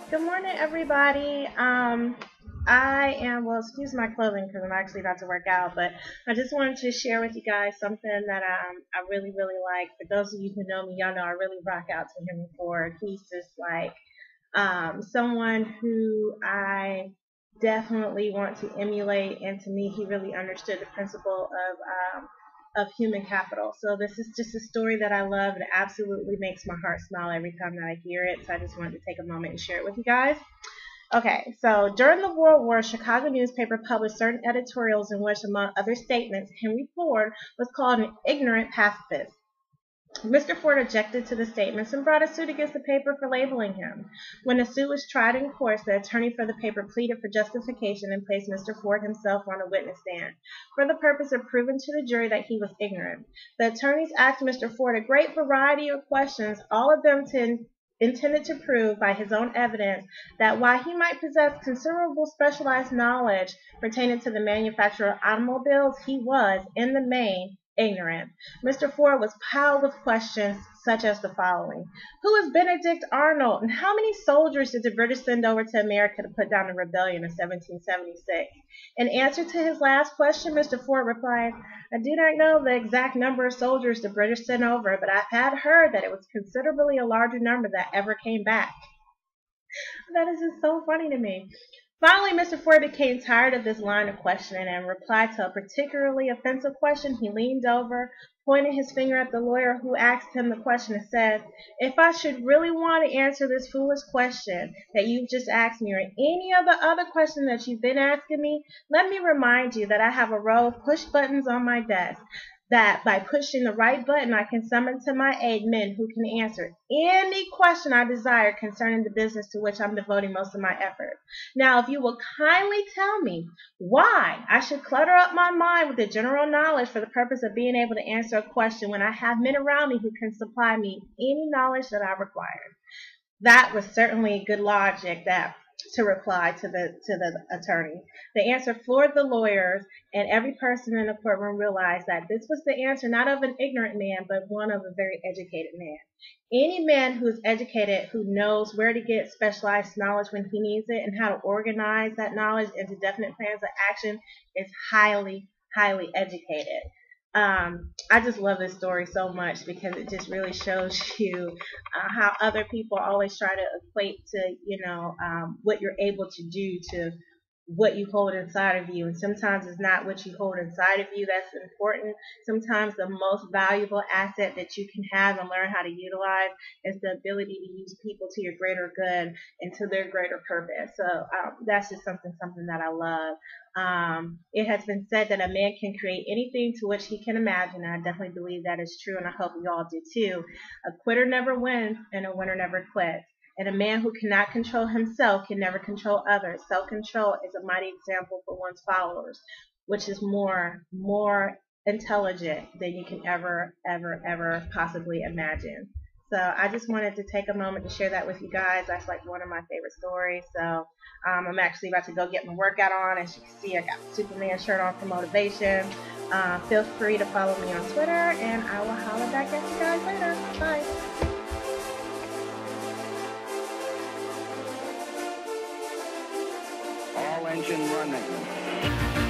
Good morning, everybody. I am, well, excuse my clothing because I'm actually about to work out, but I just wanted to share with you guys something that I really, really like. For those of you who know me, y'all know I really rock out to Henry Ford. He's just like someone who I definitely want to emulate, and to me, he really understood the principle of human capital. So this is just a story that I love. It absolutely makes my heart smile every time that I hear it. So I just wanted to take a moment and share it with you guys. Okay, so during the World War, Chicago newspaper published certain editorials in which, among other statements, Henry Ford was called an ignorant pacifist. Mr. Ford objected to the statements and brought a suit against the paper for labeling him. When the suit was tried in court, the attorney for the paper pleaded for justification and placed Mr. Ford himself on a witness stand for the purpose of proving to the jury that he was ignorant. The attorneys asked Mr. Ford a great variety of questions, all of them intended to prove by his own evidence that while he might possess considerable specialized knowledge pertaining to the manufacture of automobiles, he was, in the main, ignorant. Mr. Ford was piled with questions such as the following. Who is Benedict Arnold, and how many soldiers did the British send over to America to put down the rebellion in 1776? In answer to his last question, Mr. Ford replied, I do not know the exact number of soldiers the British sent over, but I had heard that it was considerably a larger number that ever came back. That is just so funny to me. Finally, Mr. Ford became tired of this line of questioning and replied to a particularly offensive question. He leaned over, pointed his finger at the lawyer who asked him the question, and said, if I should really want to answer this foolish question that you've just asked me, or any of the other questions that you've been asking me, let me remind you that I have a row of push buttons on my desk, that by pushing the right button, I can summon to my aid men who can answer any question I desire concerning the business to which I'm devoting most of my effort. Now, if you will kindly tell me why I should clutter up my mind with the general knowledge for the purpose of being able to answer a question when I have men around me who can supply me any knowledge that I require. That was certainly good logic to reply to the attorney. The answer floored the lawyers, and every person in the courtroom realized that this was the answer not of an ignorant man, but one of a very educated man. Any man who is educated, who knows where to get specialized knowledge when he needs it and how to organize that knowledge into definite plans of action, is highly, highly educated. I just love this story so much because it just really shows you how other people always try to equate to, what you're able to do to what you hold inside of you. And sometimes it's not what you hold inside of you that's important. Sometimes the most valuable asset that you can have and learn how to utilize is the ability to use people to your greater good and to their greater purpose. So that's just something that I love. It has been said that a man can create anything to which he can imagine, and I definitely believe that is true, and I hope you all do too. A quitter never wins, and a winner never quits. And a man who cannot control himself can never control others. Self-control is a mighty example for one's followers, which is more intelligent than you can ever possibly imagine. So I just wanted to take a moment to share that with you guys. That's like one of my favorite stories. So I'm actually about to go get my workout on. As you can see, I got the Superman shirt on for motivation. Feel free to follow me on Twitter, and I will holler back at you guys later. Bye. All engine running.